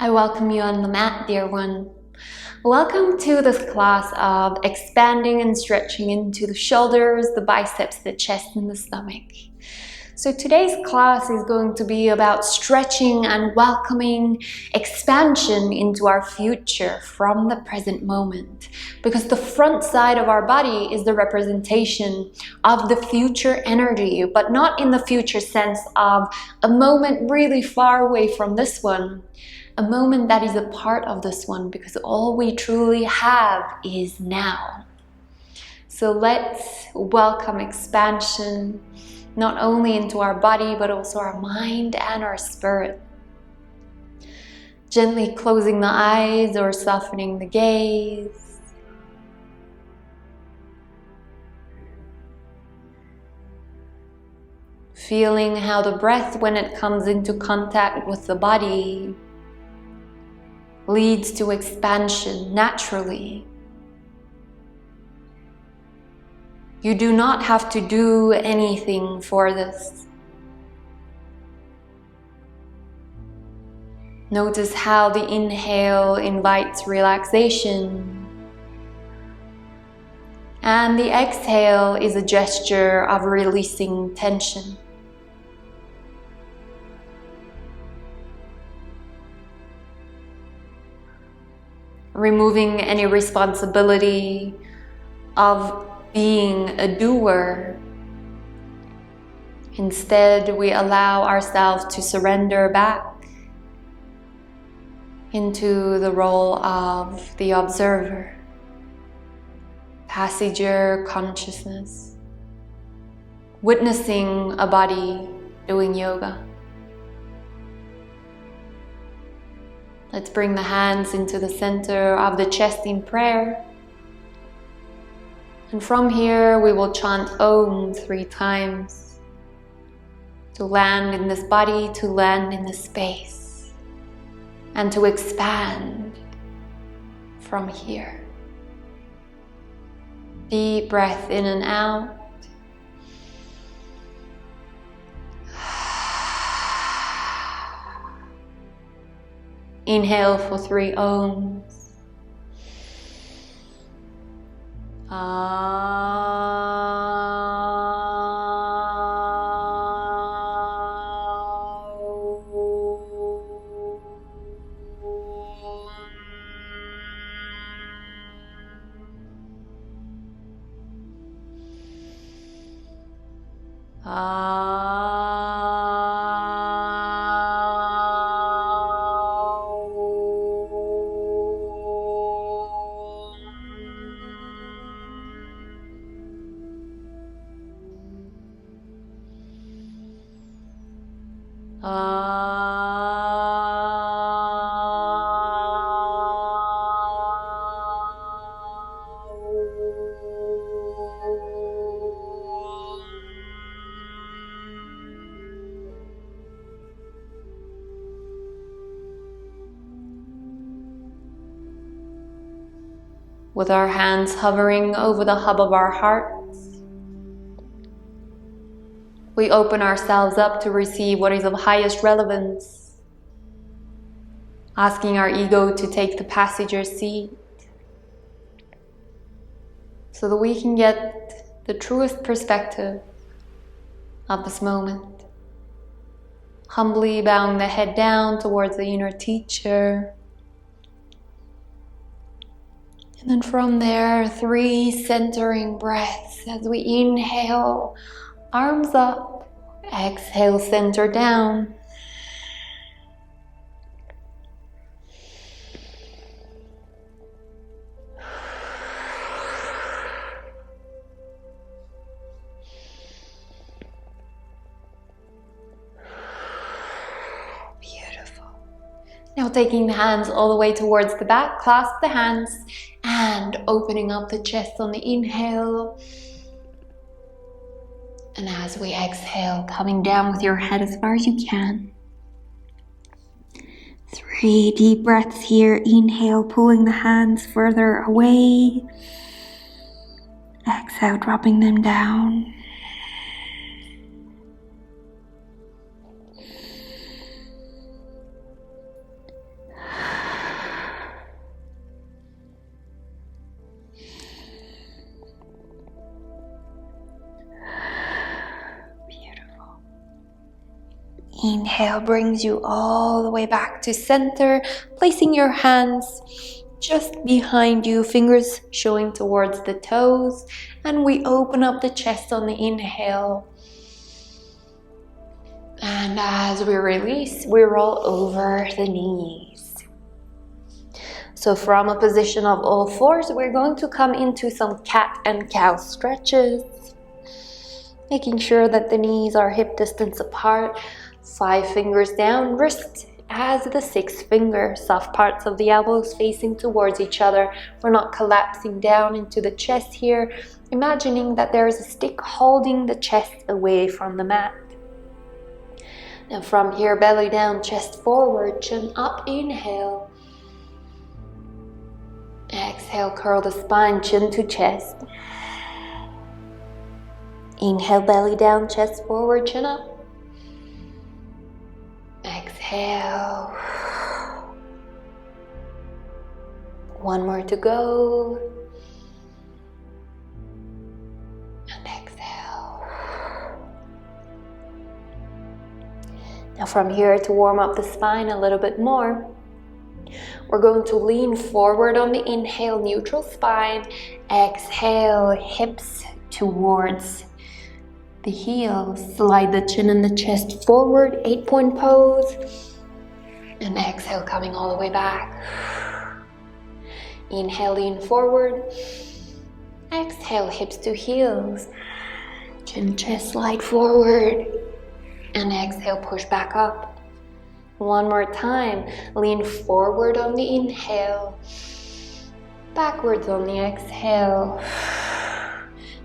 I welcome you on the mat, dear one. Welcome to this class of expanding and stretching into the shoulders, the biceps, the chest, and the stomach. So today's class is going to be about stretching and welcoming expansion into our future from the present moment. Because the front side of our body is the representation of the future energy, but not in the future sense of a moment really far away from this one. A moment that is a part of this one, because all we truly have is now. So let's welcome expansion, not only into our body, but also our mind and our spirit. Gently closing the eyes or softening the gaze. Feeling how the breath, when it comes into contact with the body, leads to expansion naturally. You do not have to do anything for this. Notice how the inhale invites relaxation, and the exhale is a gesture of releasing tension. Removing any responsibility of being a doer. Instead, we allow ourselves to surrender back into the role of the observer, passenger consciousness, witnessing a body doing yoga. Let's bring the hands into the center of the chest in prayer. And from here, we will chant Om 3 times to land in this body, to land in this space, and to expand from here. Deep breath in and out. Inhale for 3 Oms. With our hands hovering over the hub of our hearts, we open ourselves up to receive what is of highest relevance, asking our ego to take the passenger seat so that we can get the truest perspective of this moment. Humbly bowing the head down towards the inner teacher. And then from there, 3 centering breaths as we inhale, arms up, exhale, center down. Beautiful. Now taking the hands all the way towards the back, clasp the hands and opening up the chest on the inhale. And as we exhale, coming down with your head as far as you can. 3 deep breaths here. Inhale, pulling the hands further away. Exhale, dropping them down. Inhale brings you all the way back to center, placing your hands just behind you, fingers showing towards the toes, and we open up the chest on the inhale. And as we release, we roll over the knees. So from a position of all fours, we're going to come into some cat and cow stretches, making sure that the knees are hip distance apart, 5 fingers down, wrist as the 6th finger, soft parts of the elbows facing towards each other. We're not collapsing down into the chest here, imagining that there is a stick holding the chest away from the mat. Now from here, belly down, chest forward, chin up, inhale. Exhale, curl the spine, chin to chest. Inhale, belly down, chest forward, chin up. Exhale. One more to go. And exhale. Now from here, to warm up the spine a little bit more, we're going to lean forward on the inhale, neutral spine. Exhale, hips towards the heels. Slide the chin and the chest forward, 8-point pose. And exhale, coming all the way back. Inhale, lean forward. Exhale, hips to heels. Chin, chest, slide forward. And exhale, push back up. One more time, lean forward on the inhale, backwards on the exhale.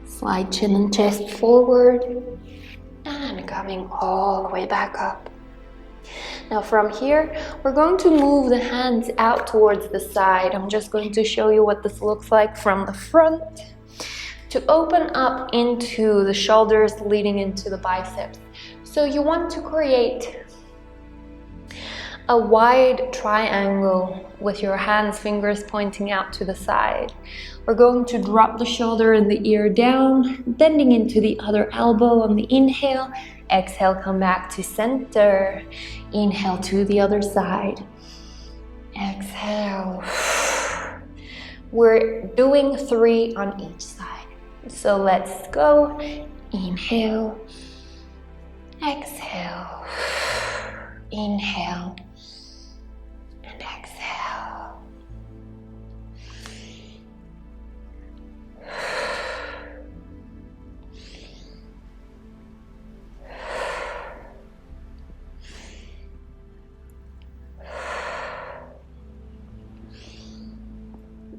Slide chin and chest forward, and coming all the way back up. Now from here, we're going to move the hands out towards the side. I'm just going to show you what this looks like from the front. To open up into the shoulders, leading into the biceps. So you want to create a wide triangle with your hands, fingers pointing out to the side. We're going to drop the shoulder and the ear down, bending into the other elbow on the inhale. Exhale, come back to center. Inhale to the other side. Exhale. We're doing 3 on each side. So let's go. Inhale. Exhale. Inhale. And exhale.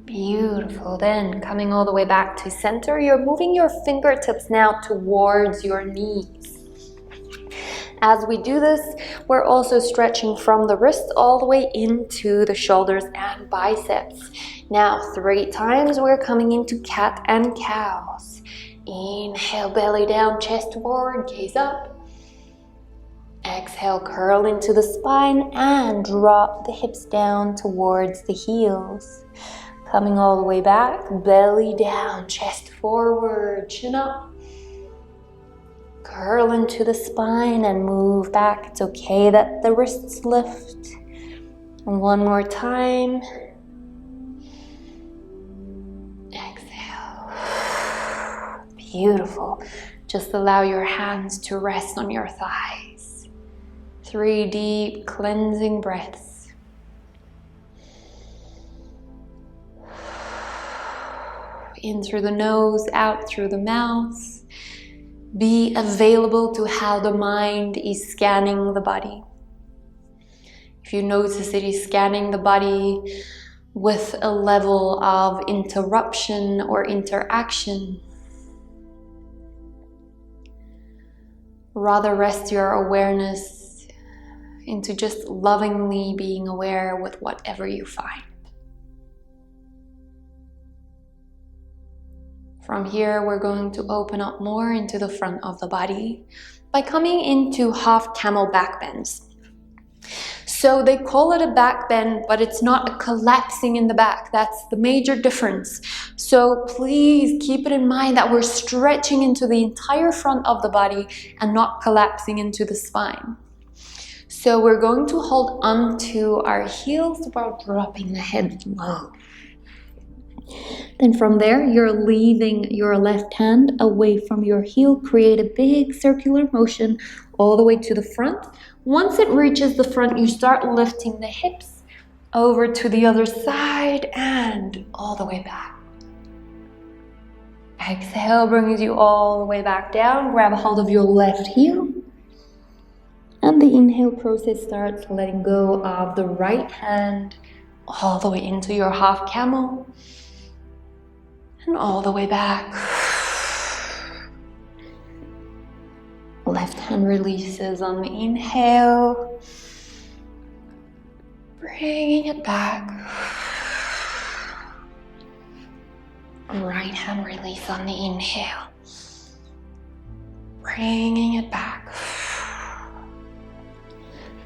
Beautiful. Then coming all the way back to center, you're moving your fingertips now towards your knees. As we do this, we're also stretching from the wrists all the way into the shoulders and biceps. Now 3 times we're coming into cat and cows. Inhale, belly down, chest forward, gaze up. Exhale, curl into the spine and drop the hips down towards the heels. Coming all the way back, belly down, chest forward, chin up. Curl into the spine and move back. It's okay that the wrists lift. And one more time. Exhale. Beautiful. Just allow your hands to rest on your thighs. 3 deep cleansing breaths. In through the nose, out through the mouth. Be available to how the mind is scanning the body. If you notice it is scanning the body with a level of interruption or interaction, rather rest your awareness into just lovingly being aware with whatever you find. From here, we're going to open up more into the front of the body by coming into half camel back bends. So they call it a back bend, but it's not a collapsing in the back. That's the major difference. So please keep it in mind that we're stretching into the entire front of the body and not collapsing into the spine. So we're going to hold onto our heels while dropping the head low. Then from there, you're leaving your left hand away from your heel. Create a big circular motion all the way to the front. Once it reaches the front, you start lifting the hips over to the other side and all the way back. Exhale brings you all the way back down. Grab a hold of your left heel. And the inhale process starts letting go of the right hand all the way into your half camel. And all the way back. Left hand releases on the inhale. Bringing it back. Right hand release on the inhale. Bringing it back.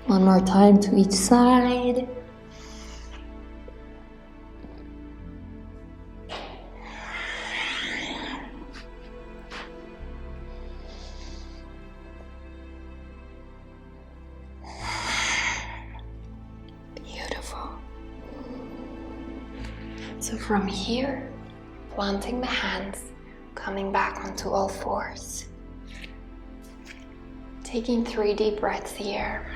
One more time to each side. Beautiful. So from here, planting the hands, coming back onto all fours. Taking 3 deep breaths here.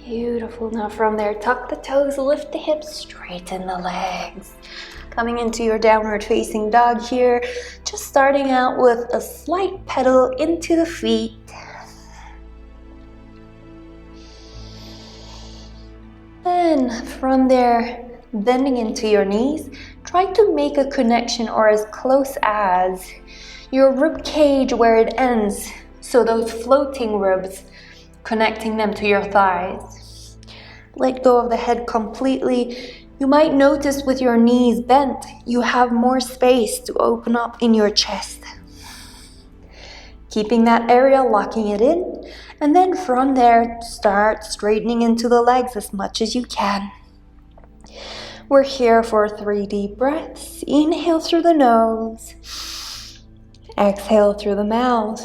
Beautiful. Now from there, tuck the toes, lift the hips, straighten the legs. Coming into your downward facing dog here. Just starting out with a slight pedal into the feet. Then from there, bending into your knees, try to make a connection or as close as your rib cage where it ends. So those floating ribs, connecting them to your thighs. Let go of the head completely. You might notice with your knees bent, you have more space to open up in your chest. Keeping that area, locking it in, and then from there, start straightening into the legs as much as you can. We're here for 3 deep breaths. Inhale through the nose. Exhale through the mouth.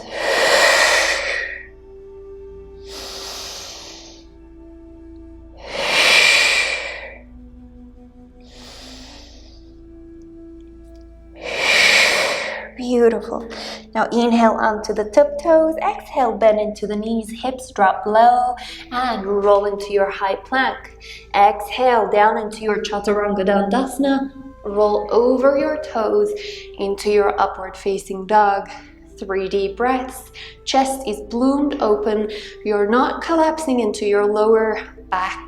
Beautiful. Now inhale onto the tiptoes, exhale, bend into the knees, hips drop low, and roll into your high plank. Exhale down into your Chaturanga Dandasana, roll over your toes into your upward facing dog. 3 deep breaths, chest is bloomed open, you're not collapsing into your lower back.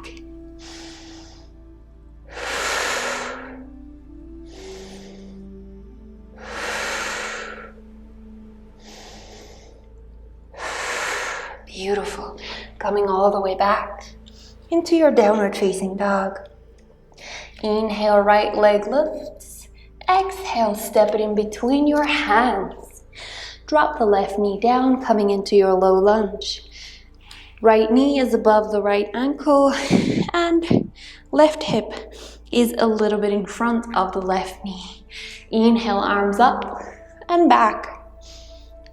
Beautiful. Coming all the way back into your downward facing dog. Inhale, right leg lifts. Exhale, step it in between your hands. Drop the left knee down, coming into your low lunge. Right knee is above the right ankle and left hip is a little bit in front of the left knee. Inhale, arms up and back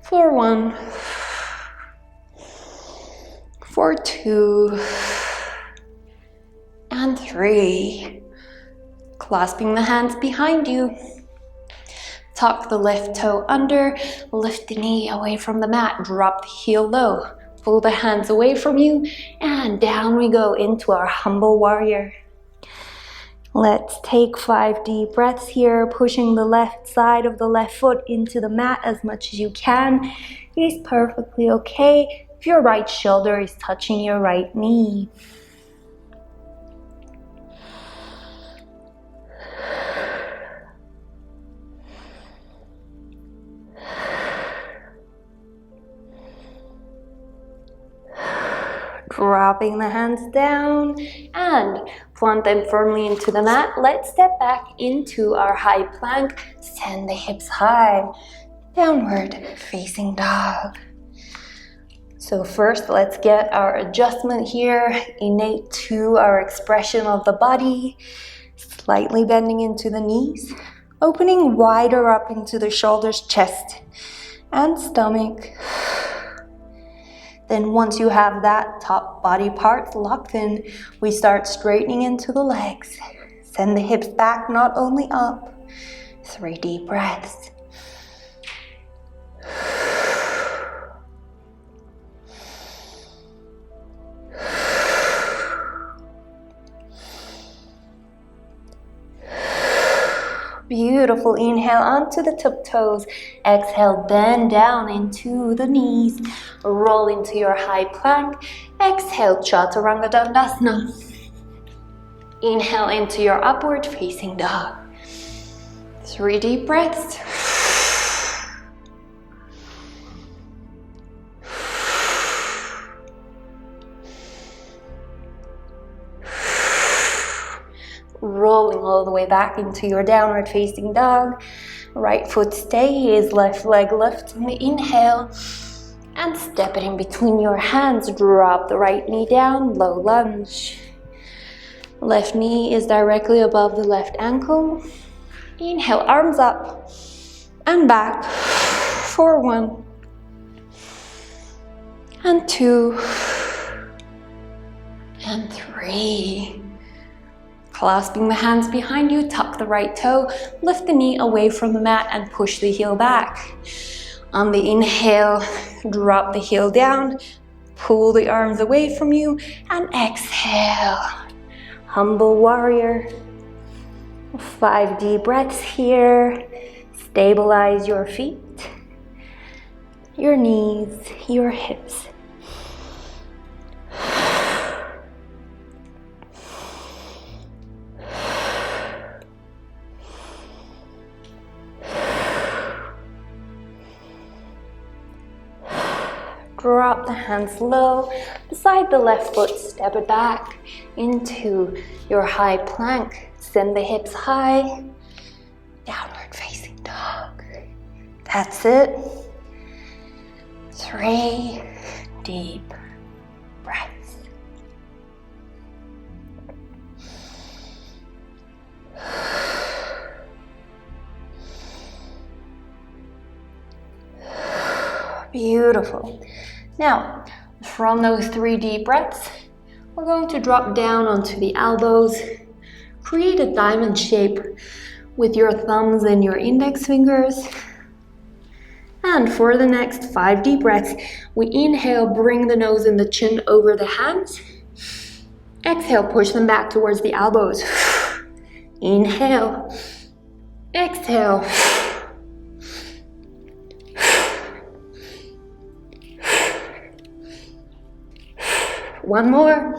for 1. For 2 and 3. Clasping the hands behind you. Tuck the left toe under, lift the knee away from the mat, drop the heel low, pull the hands away from you, and down we go into our humble warrior. Let's take 5 deep breaths here, pushing the left side of the left foot into the mat as much as you can. It is perfectly okay if your right shoulder is touching your right knee. Dropping the hands down and plant them firmly into the mat. Let's step back into our high plank. Send the hips high. Downward facing dog. So first, let's get our adjustment here, innate to our expression of the body, slightly bending into the knees, opening wider up into the shoulders, chest, and stomach. Then once you have that top body part locked in, we start straightening into the legs. Send the hips back, not only up. 3 deep breaths. Beautiful. Inhale onto the tiptoes. Exhale, bend down into the knees. Roll into your high plank. Exhale, Chaturanga Dandasana. Inhale into your upward facing dog. 3 deep breaths. Rolling all the way back into your downward facing dog. Right foot stays, left leg lifts in the inhale. And step it in between your hands. Drop the right knee down, low lunge. Left knee is directly above the left ankle. Inhale, arms up and back for 1 and 2 and 3. Clasping the hands behind you, tuck the right toe, lift the knee away from the mat and push the heel back. On the inhale, drop the heel down, pull the arms away from you, and exhale. Humble warrior. 5 deep breaths here. Stabilize your feet, your knees, your hips. Drop the hands low beside the left foot, step it back into your high plank. Send the hips high, downward facing dog. That's it. 3 deep breaths. Beautiful. Now, from those 3 deep breaths, we're going to drop down onto the elbows. Create a diamond shape with your thumbs and your index fingers. And for the next 5 deep breaths, we inhale, bring the nose and the chin over the hands. Exhale, push them back towards the elbows. Inhale. Exhale. One more.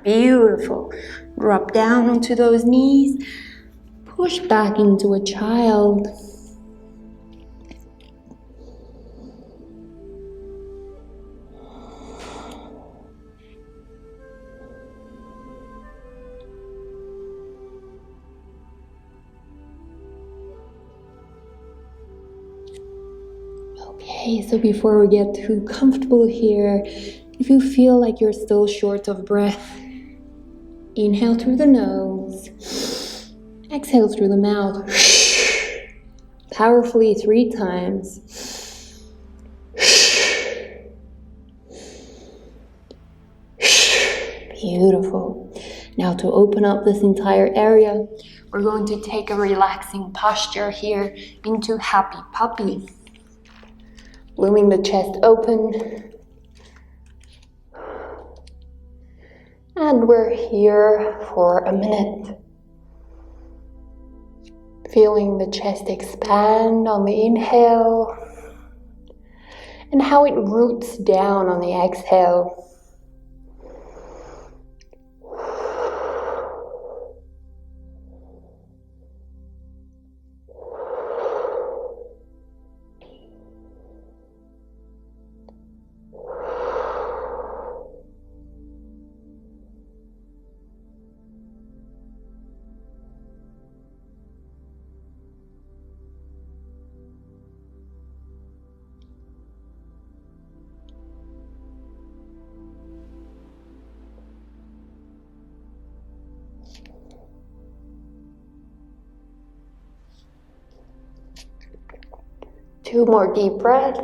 Beautiful. Drop down onto those knees. Push back into a child. Okay, so before we get too comfortable here, if you feel like you're still short of breath, inhale through the nose, exhale through the mouth, powerfully 3 times. Beautiful. Now to open up this entire area, we're going to take a relaxing posture here into Happy Puppy. Blooming the chest open. And we're here for a minute. Feeling the chest expand on the inhale and how it roots down on the exhale. 2 more deep breaths.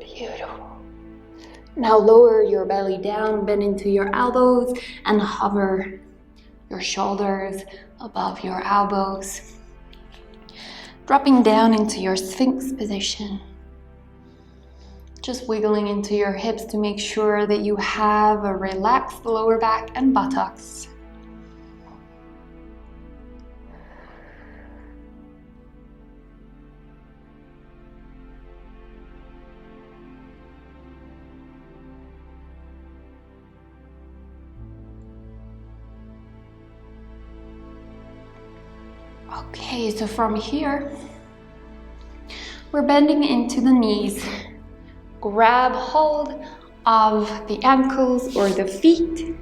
Beautiful. Now lower your belly down, bend into your elbows, and hover your shoulders above your elbows. Dropping down into your Sphinx position. Just wiggling into your hips to make sure that you have a relaxed lower back and buttocks. Okay, so from here, we're bending into the knees. Grab hold of the ankles or the feet.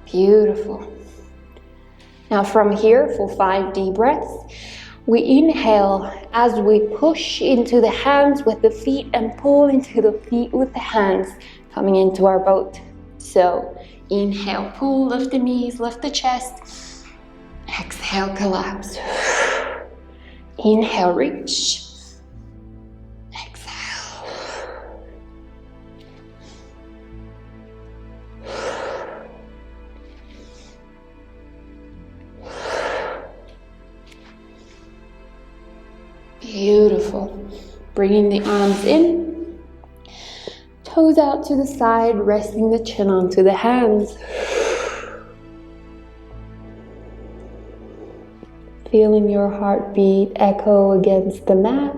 Beautiful. Now from here, for 5 deep breaths, we inhale as we push into the hands with the feet and pull into the feet with the hands, coming into our boat. So inhale, pull, lift the knees, lift the chest. Exhale, collapse. Inhale, reach. Exhale. Beautiful. Bringing the arms in. Toes out to the side, resting the chin onto the hands. Feeling your heartbeat echo against the mat.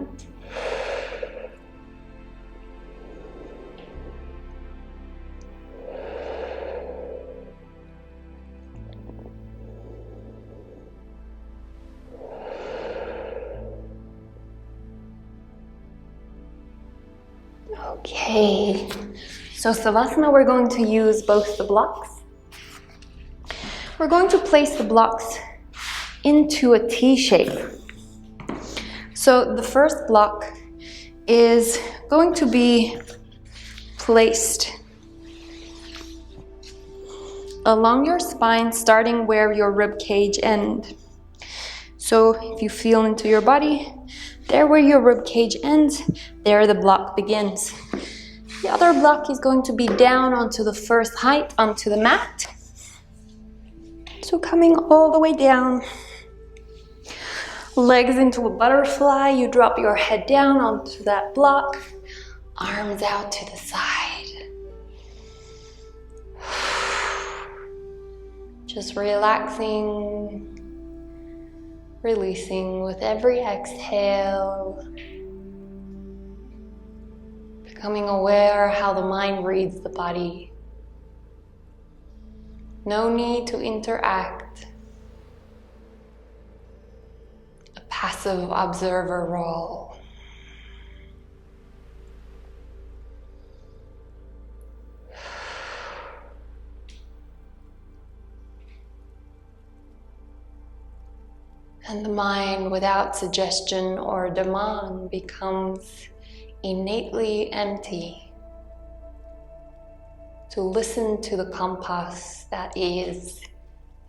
Okay, so Savasana, we're going to use both the blocks. We're going to place the blocks into a T shape. So the first block is going to be placed along your spine, starting where your rib cage ends. So if you feel into your body, there where your rib cage ends, there the block begins. The other block is going to be down onto the first height, onto the mat. So coming all the way down. Legs into a butterfly, you drop your head down onto that block, arms out to the side. Just relaxing, releasing with every exhale. Becoming aware how the mind reads the body. No need to interact. Passive observer role. And the mind, without suggestion or demand, becomes innately empty to listen to the compass that is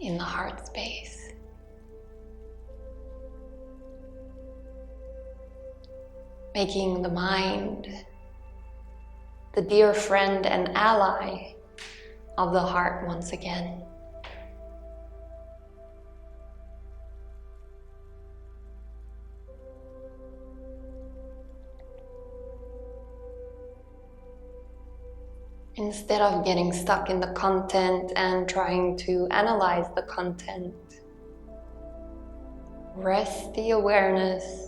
in the heart space. Making the mind the dear friend and ally of the heart once again. Instead of getting stuck in the content and trying to analyze the content, rest the awareness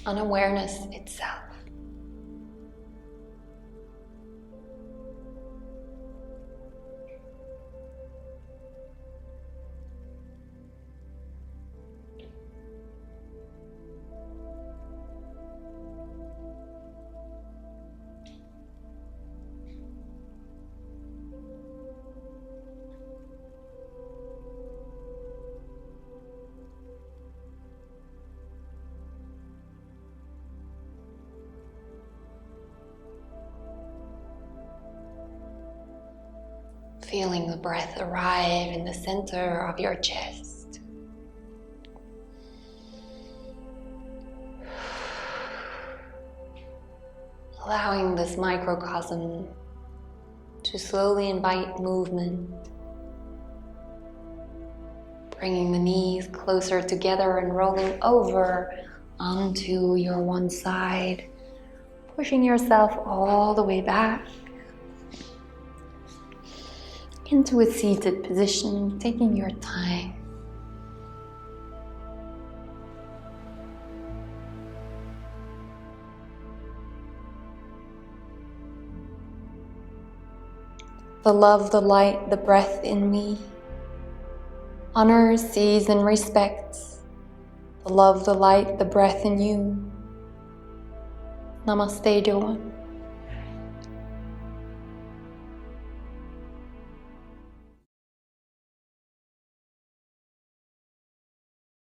on awareness itself. Feeling the breath arrive in the center of your chest. Allowing this microcosm to slowly invite movement. Bringing the knees closer together and rolling over onto your one side. Pushing yourself all the way back into a seated position, taking your time. The love, the light, the breath in me honors, sees, and respects the love, the light, the breath in you. Namaste, dear one.